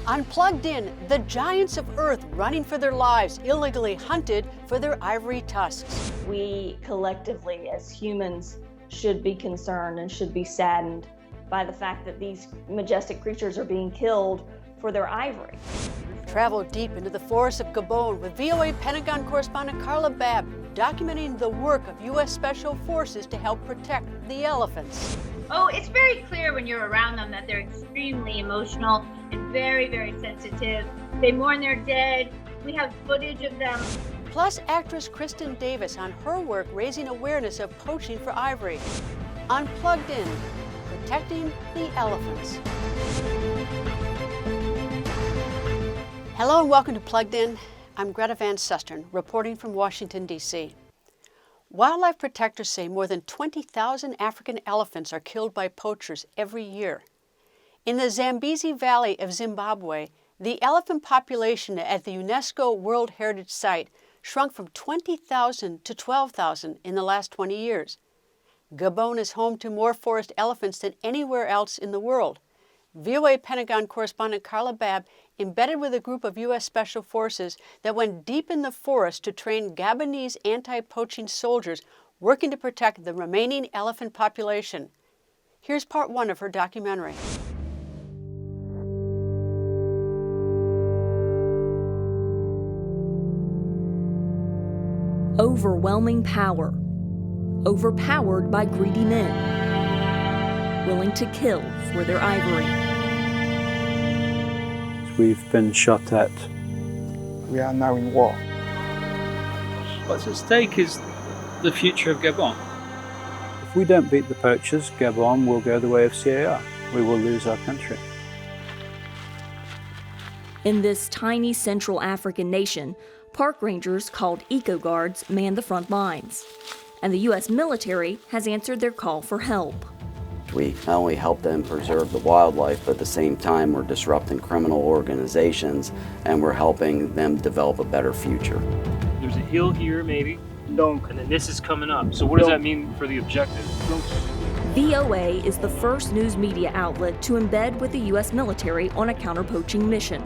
Unplugged In, the giants of Earth running for their lives, illegally hunted for their ivory tusks. We collectively as humans should be concerned and should be saddened by the fact that these majestic creatures are being killed for their ivory. Travel deep into the forests of Gabon with VOA Pentagon correspondent Carla Babb, documenting the work of U.S. Special Forces to help protect the elephants. Oh, it's very clear when you're around them that they're extremely emotional and very, very sensitive. They mourn their dead. We have footage of them. Plus, actress Kristen Davis on her work raising awareness of poaching for ivory. Unplugged In, protecting the elephants. Hello and welcome to Plugged In. I'm Greta Van Susteren, reporting from Washington, D.C. Wildlife protectors say more than 20,000 African elephants are killed by poachers every year. In the Zambezi Valley of Zimbabwe, the elephant population at the UNESCO World Heritage Site shrunk from 20,000 to 12,000 in the last 20 years. Gabon is home to more forest elephants than anywhere else in the world. VOA Pentagon correspondent Carla Babb embedded with a group of U.S. Special Forces that went deep in the forest to train Gabonese anti-poaching soldiers working to protect the remaining elephant population. Here's part one of her documentary. Overwhelming power, overpowered by greedy men, willing to kill for their ivory. We've been shot at. We are now in war. What's at stake is the future of Gabon. If we don't beat the poachers, Gabon will go the way of CAR. We will lose our country. In this tiny Central African nation, park rangers called Eco Guards man the front lines. And the U.S. military has answered their call for help. We not only help them preserve the wildlife, but at the same time we're disrupting criminal organizations and we're helping them develop a better future. There's a hill here maybe, and then this is coming up. So what does that mean for the objective? VOA is the first news media outlet to embed with the U.S. military on a counter-poaching mission.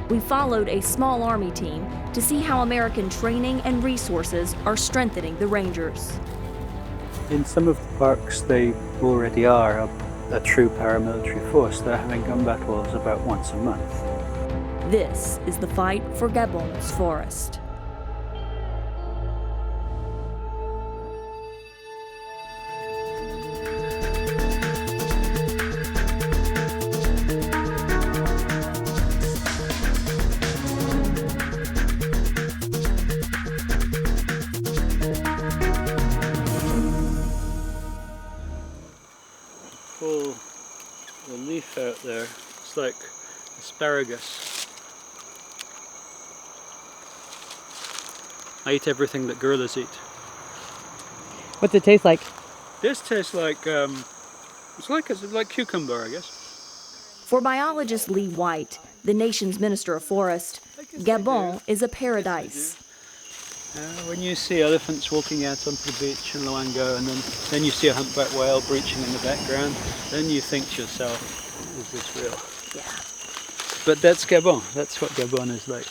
We followed a small Army team to see how American training and resources are strengthening the Rangers. In some of the parks, they already are a true paramilitary force. They're having gun battles about once a month. This is the fight for Gabon's forest. Pull the leaf out there. It's like asparagus. I eat everything that gorillas eat. What's it taste like? This tastes like it's like cucumber, I guess. For biologist Lee White, the nation's Minister of Forest, Gabon is a paradise. When you see elephants walking out onto the beach in Luango and then you see a humpback whale breaching in the background, then you think to yourself, is this real? Yeah. But that's Gabon. That's what Gabon is like.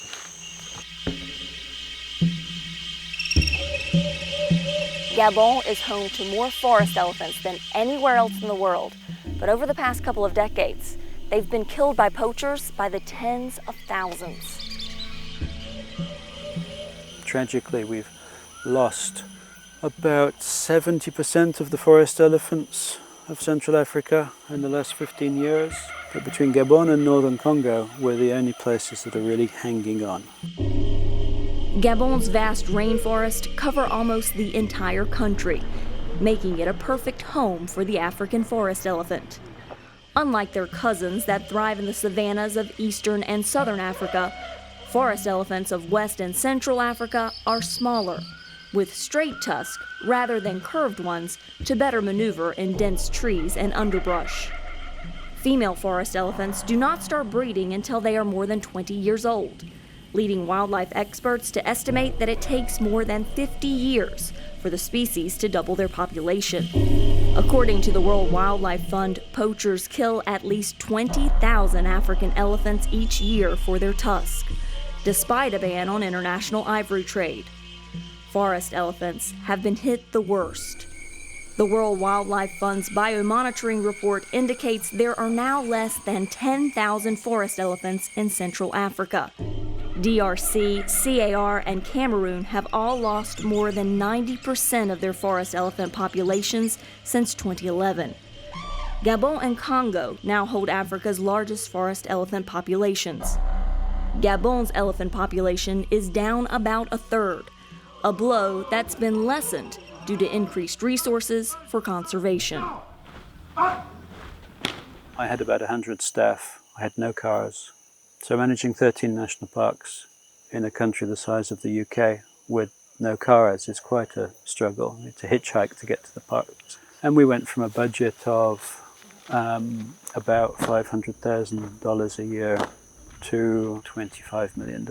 Gabon is home to more forest elephants than anywhere else in the world. But over the past couple of decades, they've been killed by poachers by the tens of thousands. Tragically, we've lost about 70% of the forest elephants of Central Africa in the last 15 years. But between Gabon and northern Congo, we're the only places that are really hanging on. Gabon's vast rainforest cover almost the entire country, making it a perfect home for the African forest elephant. Unlike their cousins that thrive in the savannas of eastern and southern Africa, forest elephants of West and Central Africa are smaller, with straight tusks rather than curved ones to better maneuver in dense trees and underbrush. Female forest elephants do not start breeding until they are more than 20 years old, leading wildlife experts to estimate that it takes more than 50 years for the species to double their population. According to the World Wildlife Fund, poachers kill at least 20,000 African elephants each year for their tusk, despite a ban on international ivory trade. Forest elephants have been hit the worst. The World Wildlife Fund's biomonitoring report indicates there are now less than 10,000 forest elephants in Central Africa. DRC, CAR, and Cameroon have all lost more than 90% of their forest elephant populations since 2011. Gabon and Congo now hold Africa's largest forest elephant populations. Gabon's elephant population is down about a third, a blow that's been lessened due to increased resources for conservation. I had about 100 staff. I had no cars. So managing 13 national parks in a country the size of the UK with no cars is quite a struggle. It's a hitchhike to get to the parks. And we went from a budget of about $500,000 a year to $25 million.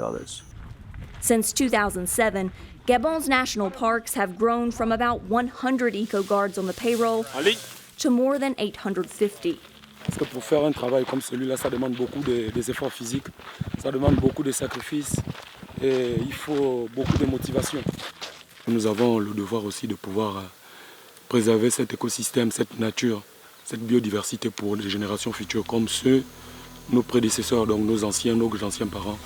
Since 2007, Gabon's national parks have grown from about 100 eco-guards on the payroll to more than 850. Parce que pour faire un travail comme celui-là, ça demande beaucoup des efforts physiques, ça demande beaucoup de sacrifices et il faut beaucoup de motivation. Nous avons le devoir aussi de pouvoir préserver cet écosystème, cette nature, cette biodiversité pour les générations futures comme ceux, nos prédécesseurs, donc nos anciens parents.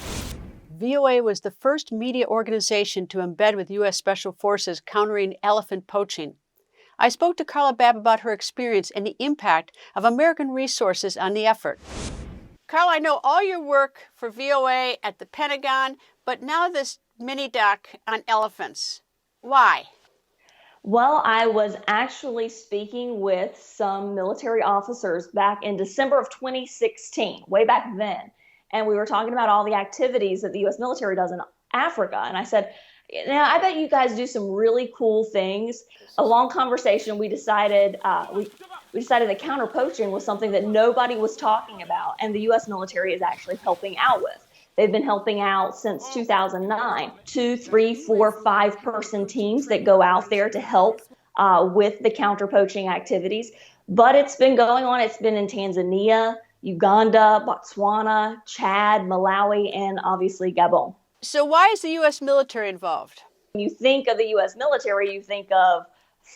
VOA was the first media organization to embed with U.S. Special Forces countering elephant poaching. I spoke to Carla Babb about her experience and the impact of American resources on the effort. Carla, I know all your work for VOA at the Pentagon, but now this mini-doc on elephants. Why? Well, I was actually speaking with some military officers back in December of 2016, way back then. And we were talking about all the activities that the U.S. military does in Africa. And I said, now, I bet you guys do some really cool things. A long conversation, we decided we decided that counter poaching was something that nobody was talking about, and the U.S. military is actually helping out with. They've been helping out since 2009. 2, 3, 4, 5-person teams that go out there to help with the counter poaching activities. But it's been going on. It's been in Tanzania, Uganda, Botswana, Chad, Malawi, and obviously Gabon. So why is the U.S. military involved? When you think of the U.S. military, you think of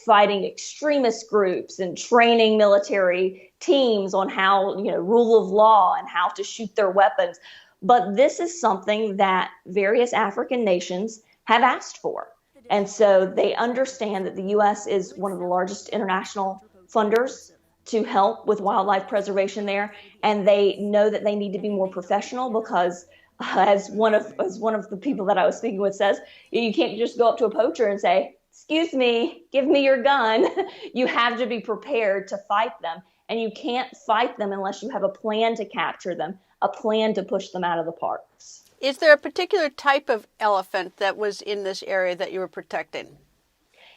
fighting extremist groups and training military teams on how, rule of law and how to shoot their weapons. But this is something that various African nations have asked for. And so they understand that the U.S. is one of the largest international funders to help with wildlife preservation there. And they know that they need to be more professional because as one of the people that I was speaking with says, you can't just go up to a poacher and say, "Excuse me, give me your gun." You have to be prepared to fight them. And you can't fight them unless you have a plan to capture them, a plan to push them out of the parks. Is there a particular type of elephant that was in this area that you were protecting?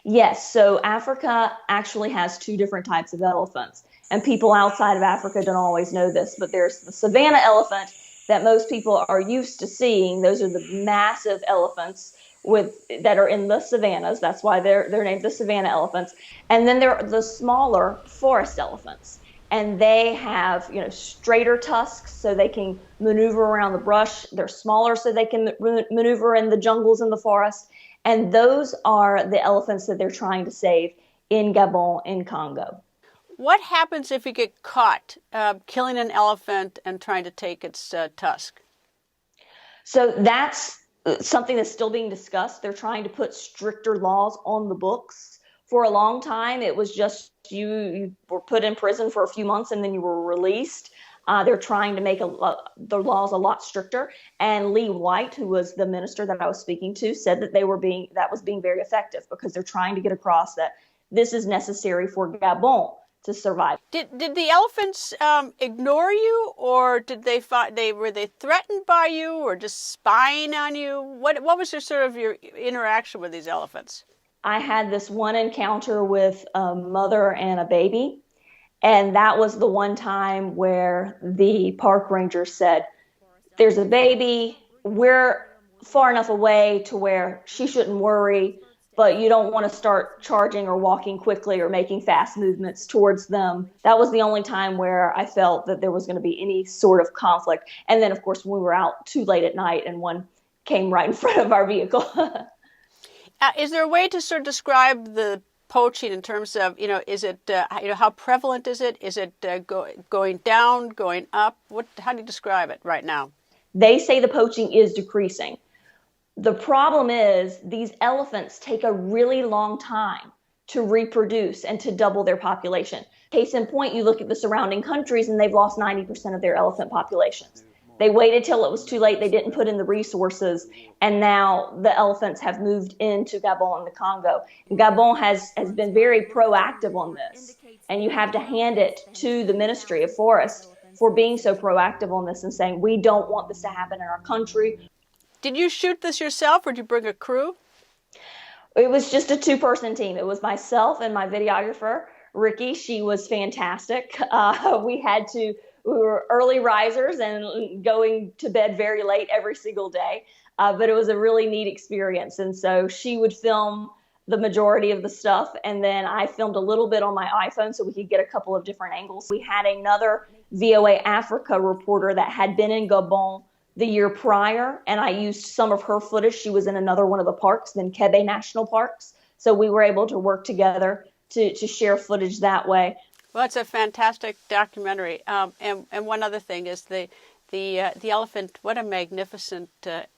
Yes, so Africa actually has 2 different types of elephants. And people outside of Africa don't always know this, but there's the savanna elephant that most people are used to seeing. Those are the massive elephants that are in the savannas. That's why they're named the savanna elephants. And then there are the smaller forest elephants. And they have, straighter tusks so they can maneuver around the brush. They're smaller so they can maneuver in the jungles and the forest. And those are the elephants that they're trying to save in Gabon, in Congo. What happens if you get caught killing an elephant and trying to take its tusk? So that's something that's still being discussed. They're trying to put stricter laws on the books. For a long time, it was just you were put in prison for a few months and then you were released. They're trying to make the laws a lot stricter. And Lee White, who was the minister that I was speaking to, said that that was being very effective because they're trying to get across that this is necessary for Gabon to survive. Did the elephants ignore you, or were they threatened by you, or just spying on you? What was your interaction with these elephants? I had this one encounter with a mother and a baby, and that was the one time where the park ranger said, "There's a baby. We're far enough away to where she shouldn't worry. but you don't want to start charging or walking quickly or making fast movements towards them. That was the only time where I felt that there was going to be any sort of conflict. And then, of course, when we were out too late at night and one came right in front of our vehicle. Is there a way to sort of describe the poaching in terms of, is it, how prevalent is it? Is it going down, going up? How do you describe it right now? They say the poaching is decreasing. The problem is these elephants take a really long time to reproduce and to double their population. Case in point, you look at the surrounding countries and they've lost 90% of their elephant populations. They waited till it was too late. They didn't put in the resources. And now the elephants have moved into Gabon and the Congo. And Gabon has been very proactive on this. And you have to hand it to the Ministry of Forest for being so proactive on this and saying, we don't want this to happen in our country. Did you shoot this yourself or did you bring a crew? It was just a two-person team. It was myself and my videographer, Ricky. She was fantastic. We were early risers and going to bed very late every single day. But it was a really neat experience. And so she would film the majority of the stuff. And then I filmed a little bit on my iPhone so we could get a couple of different angles. We had another VOA Africa reporter that had been in Gabon the year prior, and I used some of her footage. She was in another one of the parks, the Nkebe National Parks. So we were able to work together to share footage that way. Well, it's a fantastic documentary. And one other thing is the elephant. What a magnificent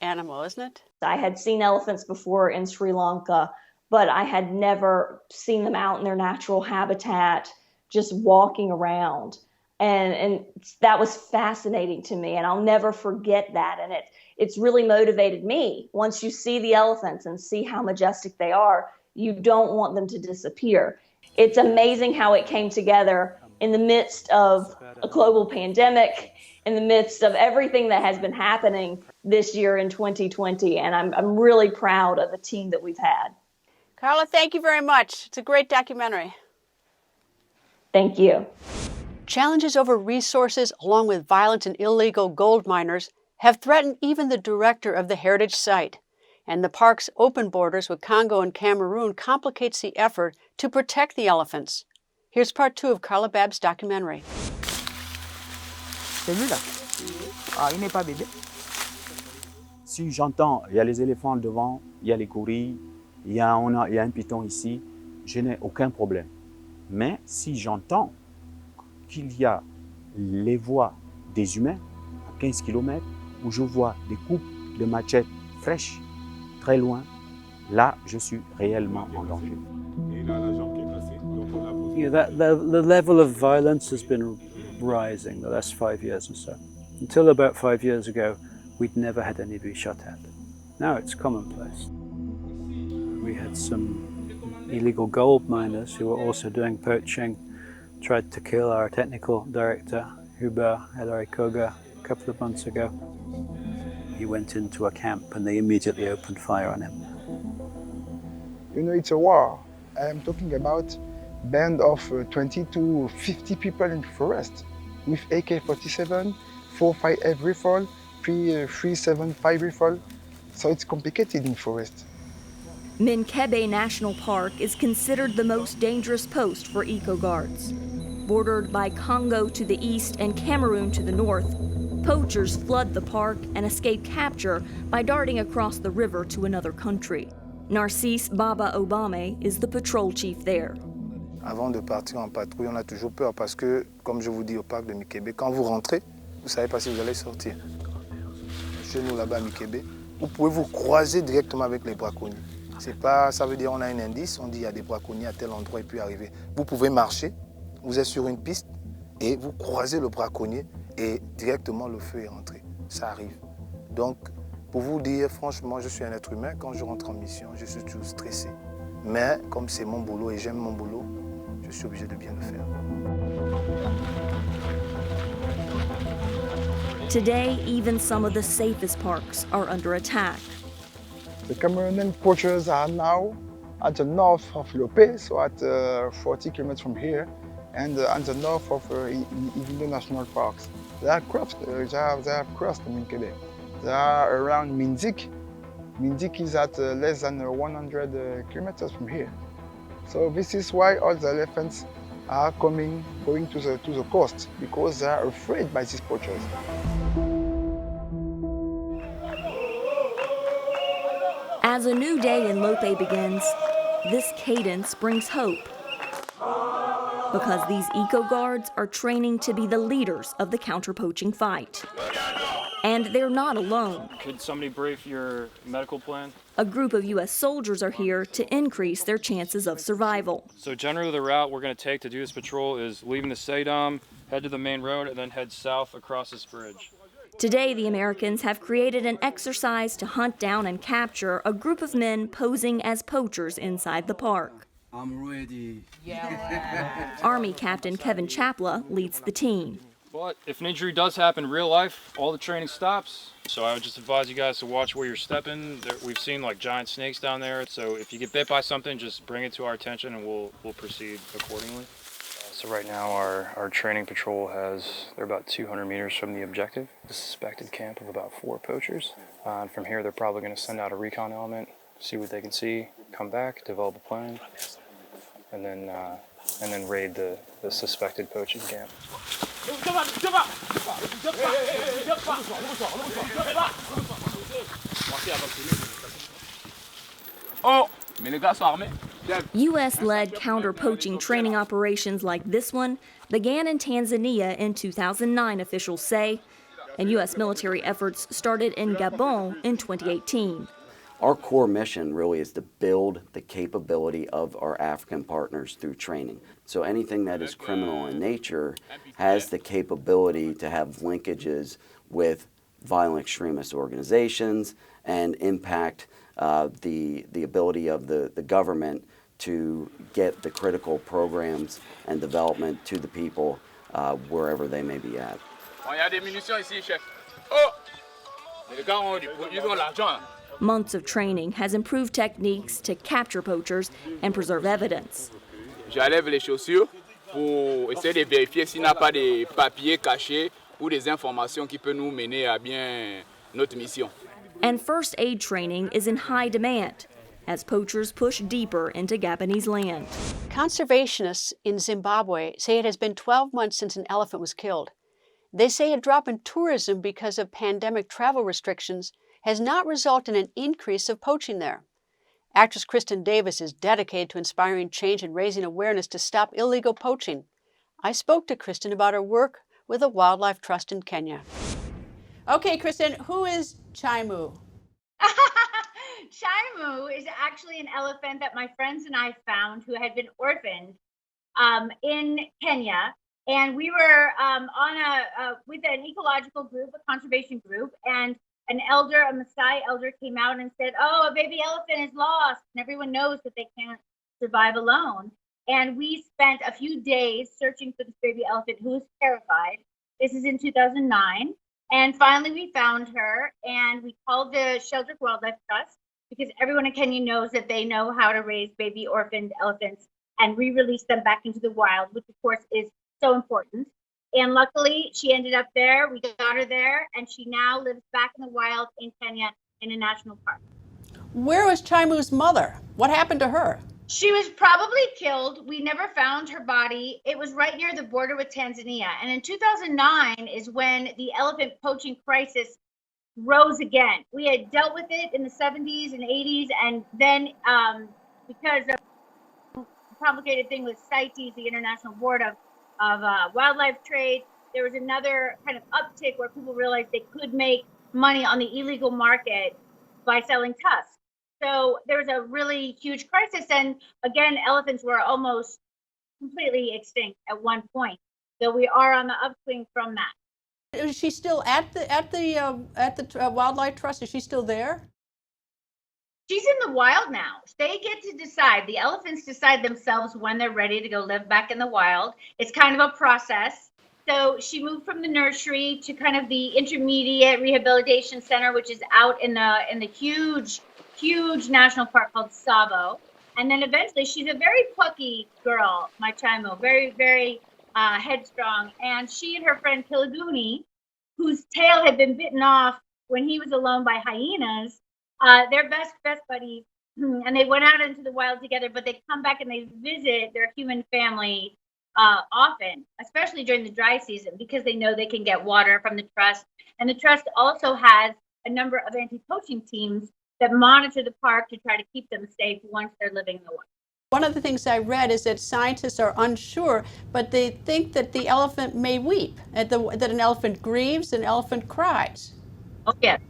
animal, isn't it? I had seen elephants before in Sri Lanka, but I had never seen them out in their natural habitat, just walking around. And that was fascinating to me, and I'll never forget that. And it's really motivated me. Once you see the elephants and see how majestic they are, you don't want them to disappear. It's amazing how it came together in the midst of a global pandemic, in the midst of everything that has been happening this year in 2020. And I'm really proud of the team that we've had. Carla, thank you very much. It's a great documentary. Thank you. Challenges over resources, along with violence and illegal gold miners, have threatened even the director of the heritage site. And the park's open borders with Congo and Cameroon complicates the effort to protect the elephants. Here's part 2 of Carla Babb's documentary. Celui-là. Ah, il n'est pas bébé. Si j'entends, il y a les éléphants devant, il y a les gorilles, il y a un python ici, je n'ai aucun problème. Mais si j'entends qu'il y a les voix des humains à 15 km, où je vois des coupes de machettes fraîches très loin, là, je suis réellement en danger. Yeah, the level of violence has been rising the last 5 years or so. Until about 5 years ago, we'd never had anybody shot at. Now it's commonplace. We had some illegal gold miners who were also doing poaching, tried to kill our technical director, Hubert Elarikoga, a couple of months ago. He went into a camp and they immediately opened fire on him. It's a war. I am talking about a band of 20 to 50 people in the forest with AK-47, 4.58 rifle, 3.75 rifle. So it's complicated in forest. Nkebe National Park is considered the most dangerous post for eco-guards. Bordered by Congo to the east and Cameroon to the north, poachers flood the park and escape capture by darting across the river to another country. Narcisse Baba Obame is the patrol chief there. Avant de partir en patrouille, on a toujours peur parce que, comme je vous dis au parc de Nkebe, quand vous rentrez, vous ne savez pas si vous allez sortir. Chez nous là-bas à Nkebe, vous pouvez vous croiser directement avec les braconniers. C'est pas, ça veut dire on a un indice, on dit il y a des braconniers à tel endroit et puis arriver. Vous pouvez marcher, vous êtes sur une piste et vous croisez le braconnier et directement le feu est rentré. Ça arrive. Donc, pour vous dire, franchement, je suis un être humain. Quand je rentre en mission, je suis toujours stressé. Mais comme c'est mon boulot et j'aime mon boulot, je suis obligé de bien le faire. Today, even some of the safest parks are under attack. The Cameroonian poachers are now at the north of Lopé, so at 40 kilometers from here, and at the north of Ivindo National Parks. They have crossed the Nkebe. They are around Minzik, Mindik is at less than 100 kilometers from here. So this is why all the elephants are going to the coast, because they are afraid by these poachers. As a new day in Lope begins, this cadence brings hope. Because these eco-guards are training to be the leaders of the counter-poaching fight. And they're not alone. Could somebody brief your medical plan? A group of U.S. soldiers are here to increase their chances of survival. So generally the route we're going to take to do this patrol is leaving the Saydam, head to the main road, and then head south across this bridge. Today, the Americans have created an exercise to hunt down and capture a group of men posing as poachers inside the park. I'm ready. Army Captain Kevin Chapla leads the team. But if an injury does happen in real life, all the training stops. So I would just advise you guys to watch where you're stepping. We've seen like giant snakes down there. So if you get bit by something, just bring it to our attention and we'll proceed accordingly. So right now our training patrol they're about 200 meters from the objective, the suspected camp of about 4 poachers. And from here, they're probably going to send out a recon element, see what they can see, come back, develop a plan, and then raid the suspected poaching camp. U.S.-led counter-poaching training operations like this one began in Tanzania in 2009, officials say, and U.S. military efforts started in Gabon in 2018. Our core mission really is to build the capability of our African partners through training. So anything that is criminal in nature has the capability to have linkages with violent extremist organizations and impact the ability of the government to get the critical programs and development to the people wherever they may be at. Months of training has improved techniques to capture poachers and preserve evidence. J'enlève les chaussures pour essayer de vérifier s'il n'y a pas de papiers cachés ou des informations qui peuvent nous mener à bien notre mission. And first aid training is in high demand as poachers push deeper into Gabonese land. Conservationists in Zimbabwe say it has been 12 months since an elephant was killed. They say a drop in tourism because of pandemic travel restrictions has not resulted in an increase of poaching there. Actress Kristen Davis is dedicated to inspiring change and raising awareness to stop illegal poaching. I spoke to Kristen about her work with a wildlife trust in Kenya. Okay, Kristen, who is Chaimu? Chaimu is actually an elephant that my friends and I found who had been orphaned in Kenya. And we were with an ecological group, a conservation group, and an elder, a Maasai elder, came out and said, "Oh, a baby elephant is lost." And everyone knows that they can't survive alone. And we spent a few days searching for this baby elephant who was terrified. This is in 2009. And finally, we found her, and we called the Sheldrick Wildlife Trust because everyone in Kenya knows that they know how to raise baby orphaned elephants and re-release them back into the wild, which of course is so important. And luckily, she ended up there. We got her there, and she now lives back in the wild in Kenya in a national park. Where was Chaimu's mother? What happened to her? She was probably killed. We never found her body. It was right near the border with Tanzania. And in 2009 is when the elephant poaching crisis rose again. We had dealt with it in the 70s and 80s, and then because of the complicated thing with CITES, the International Board of Wildlife Trade, there was another kind of uptick where people realized they could make money on the illegal market by selling tusks. So there was a really huge crisis, and again, elephants were almost completely extinct at one point. So we are on the upswing from that. Is she still at the Wildlife Trust? Is she still there? She's in the wild now. They get to decide. The elephants decide themselves when they're ready to go live back in the wild. It's kind of a process. So she moved from the nursery to kind of the intermediate rehabilitation center, which is out in the huge national park called Tsavo. And then eventually she's a very plucky girl, my Chaimu, very, very headstrong. And she and her friend Kilaguni, whose tail had been bitten off when he was alone by hyenas, They're best buddies, and they went out into the wild together, but they come back and they visit their human family often, especially during the dry season, because they know they can get water from the trust. And the trust also has a number of anti-poaching teams that monitor the park to try to keep them safe once they're living in the wild. One of the things I read is that scientists are unsure, but they think that the elephant may weep, that an elephant grieves, an elephant cries. Oh, yes.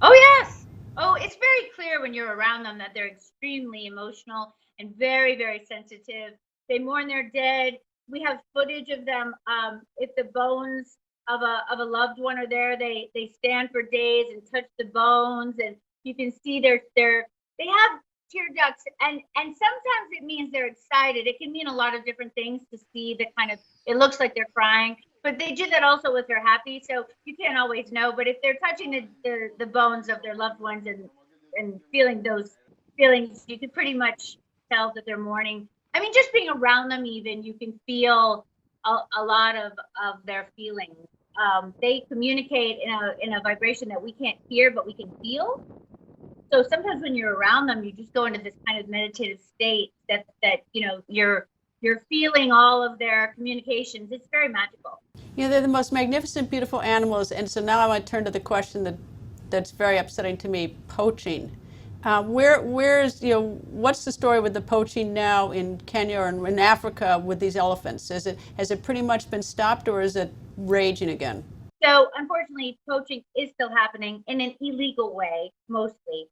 Oh, yes. Oh, it's very clear when you're around them that they're extremely emotional and very, very sensitive. They mourn their dead. We have footage of them. If the bones of a loved one are there, they stand for days and touch the bones, and you can see they have tear ducts, and sometimes it means they're excited. It can mean a lot of different things to see the kind of, it looks like they're crying, but they do that also if they're happy, so you can't always know. But if they're touching the bones of their loved ones and feeling those feelings, you can pretty much tell that they're mourning. I mean, just being around them, even, you can feel a lot of their feelings. They communicate in a vibration that we can't hear, but we can feel. So sometimes when you're around them, you just go into this kind of meditative state that you're feeling all of their communications. It's very magical. They're the most magnificent, beautiful animals. And so now I want to turn to the question that's very upsetting to me: poaching. What's the story with the poaching now in Kenya and in Africa with these elephants? Has it pretty much been stopped, or is it raging again? So unfortunately, poaching is still happening in an illegal way, mostly.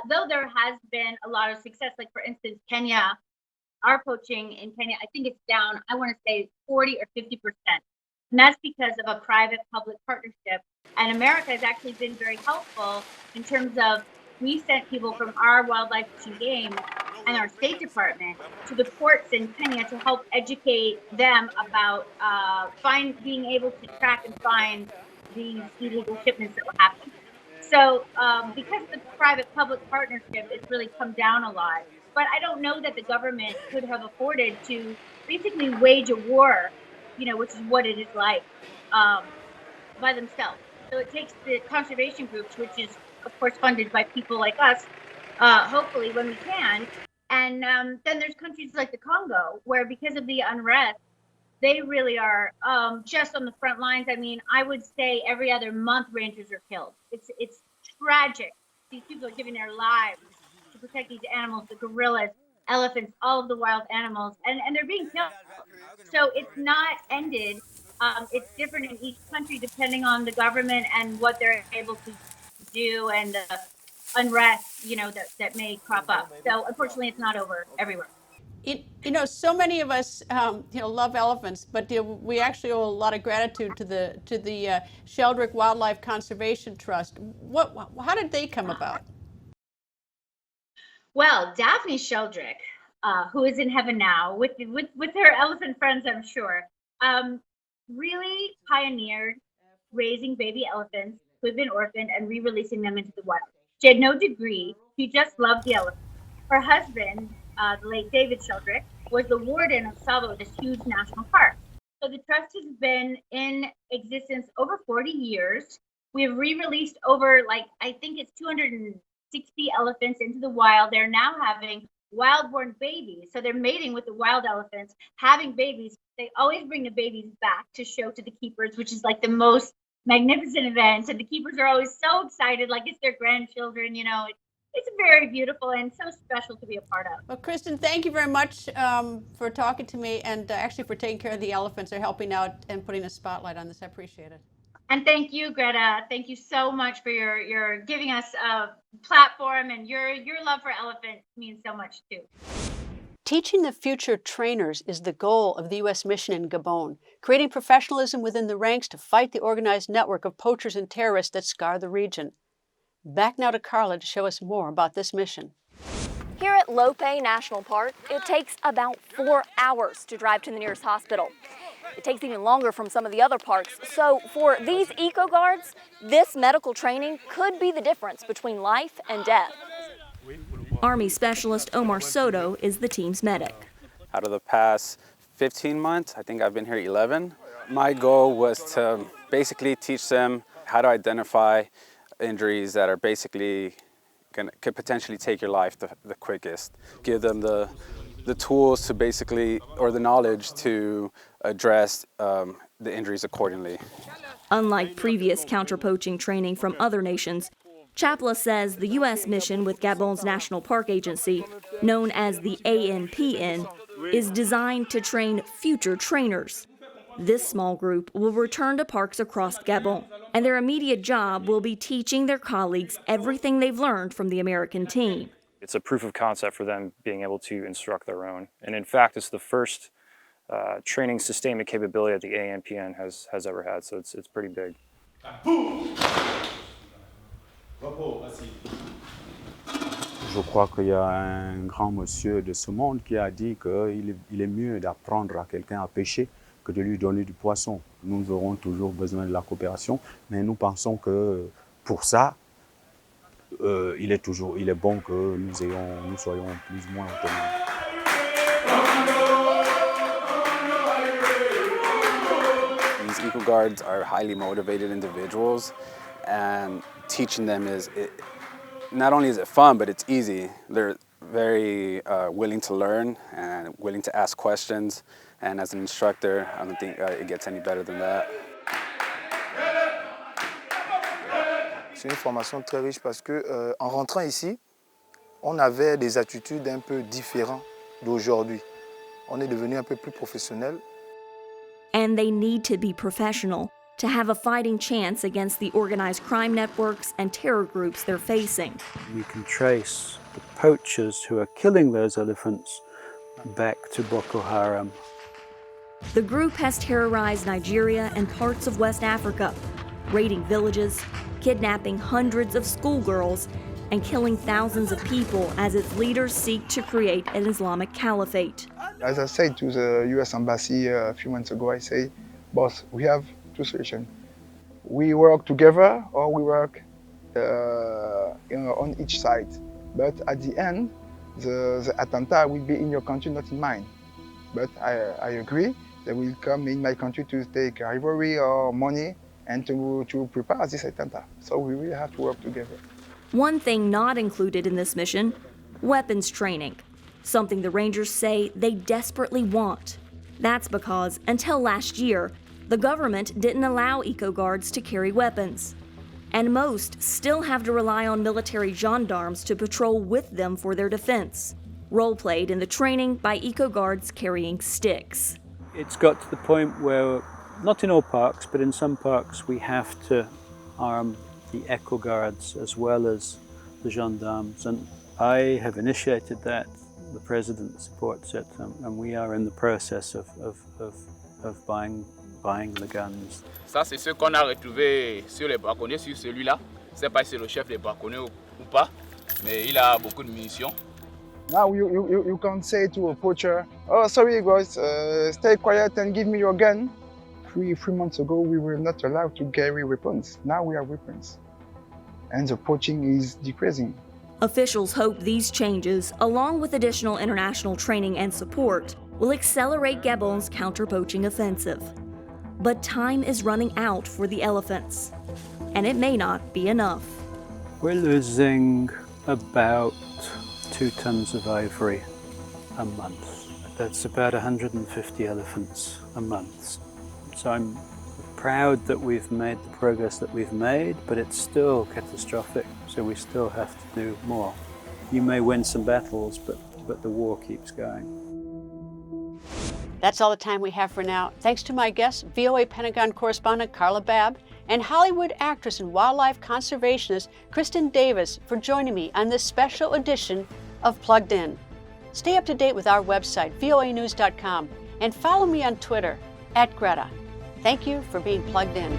Though there has been a lot of success, like for instance, Kenya, our poaching in Kenya, I think it's down, I want to say 40 or 50%. And that's because of a private-public partnership. And America has actually been very helpful in terms of, we sent people from our Wildlife Fish and Game and our State Department to the ports in Kenya to help educate them about being able to track and find these illegal shipments that were happening. So because of the private-public partnership, it's really come down a lot. But I don't know that the government could have afforded to basically wage a war, which is what it is like, by themselves. So it takes the conservation groups, which is, of course, funded by people like us, hopefully when we can. And then there's countries like the Congo, where because of the unrest, they really are just on the front lines. I mean, I would say every other month rangers are killed. It's tragic. These people are giving their lives to protect these animals, the gorillas, elephants, all of the wild animals, and they're being killed. So it's not ended. It's different in each country depending on the government and what they're able to do, and the unrest, that may crop up. So unfortunately, it's not over everywhere. So many of us, love elephants, but we actually owe a lot of gratitude to the Sheldrick Wildlife Conservation Trust. How did they come about? Well, Daphne Sheldrick, who is in heaven now with her elephant friends, I'm sure, really pioneered raising baby elephants who had been orphaned and re-releasing them into the wild. She had no degree. She just loved the elephants. Her husband, the late David Sheldrick, was the warden of Tsavo, this huge national park. So the trust has been in existence over 40 years. We have re-released over, I think it's 260 elephants into the wild. They're now having wild-born babies. So they're mating with the wild elephants, having babies. They always bring the babies back to show to the keepers, which is like the most magnificent event. And the keepers are always so excited, like it's their grandchildren, It's very beautiful and so special to be a part of. Well, Kristen, thank you very much for talking to me, and actually for taking care of the elephants, or helping out and putting a spotlight on this. I appreciate it. And thank you, Greta. Thank you so much for your giving us a platform, and your love for elephants means so much too. Teaching the future trainers is the goal of the U.S. mission in Gabon, creating professionalism within the ranks to fight the organized network of poachers and terrorists that scar the region. Back now to Carla to show us more about this mission. Here at Lope National Park, it takes about 4 hours to drive to the nearest hospital. It takes even longer from some of the other parks. So for these eco guards, this medical training could be the difference between life and death. Army Specialist Omar Soto is the team's medic. Out of the past 15 months, I think I've been here 11. My goal was to basically teach them how to identify injuries that are basically could potentially take your life the quickest. Give them the tools to basically, or the knowledge to address the injuries accordingly. Unlike previous counter-poaching training from other nations, Chapla says the U.S. mission with Gabon's National Park Agency, known as the ANPN, is designed to train future trainers. This small group will return to parks across Gabon, and their immediate job will be teaching their colleagues everything they've learned from the American team. It's a proof of concept for them being able to instruct their own. And in fact, it's the first training sustainment capability that the ANPN has ever had, so it's pretty big. Je crois qu'il y a un grand monsieur de ce monde qui a dit qu'il est mieux d'apprendre à quelqu'un à pêcher que de lui donner du poisson. Nous aurons toujours besoin de la coopération, mais nous pensons que pour ça, il est bon que nous soyons plus ou moins autonomes. These Eco Guards are highly motivated individuals, and teaching them not only is it fun, but it's easy. They're very willing to learn and willing to ask questions. And as an instructor, I don't think it gets any better than that. C'est une formation très riche parce que en rentrant ici, on avait des attitudes un peu différentes d'aujourd'hui. On est devenu un peu plus professionnel. And they need to be professional to have a fighting chance against the organized crime networks and terror groups they're facing. We can trace the poachers who are killing those elephants back to Boko Haram. The group has terrorized Nigeria and parts of West Africa, raiding villages, kidnapping hundreds of schoolgirls, and killing thousands of people as its leaders seek to create an Islamic caliphate. As I said to the US Embassy a few months ago, I say, boss, we have two solutions. We work together or we work on each side. But at the end, the attentat will be in your country, not in mine. But I agree, they will come in my country to take ivory or money and to prepare this attentat. So we really have to work together. One thing not included in this mission, weapons training, something the Rangers say they desperately want. That's because, until last year, the government didn't allow Eco Guards to carry weapons. And most still have to rely on military gendarmes to patrol with them for their defense, role-played in the training by Eco Guards carrying sticks. It's got to the point where, not in all parks, but in some parks, we have to arm the Eco Guards as well as the gendarmes. And I have initiated that. The President supports it, and we are in the process of buying the guns. Ça, c'est ce qu'on a retrouvé sur les braconniers, sur celui-là. Je ne sais pas si c'est le chef des braconniers ou pas, mais il a beaucoup de munitions. Now you can't say to a poacher, oh, sorry guys, stay quiet and give me your gun. Three months ago, we were not allowed to carry weapons. Now we have weapons. And the poaching is decreasing. Officials hope these changes, along with additional international training and support, will accelerate Gabon's counter-poaching offensive. But time is running out for the elephants, and it may not be enough. We're losing about 2 tons of ivory a month. That's about 150 elephants a month. So I'm proud that we've made the progress that we've made, but it's still catastrophic, so we still have to do more. You may win some battles, but the war keeps going. That's all the time we have for now. Thanks to my guests, VOA Pentagon correspondent Carla Babb and Hollywood actress and wildlife conservationist Kristen Davis for joining me on this special edition of Plugged In. Stay up to date with our website, voanews.com, and follow me on Twitter @Greta. Thank you for being plugged in.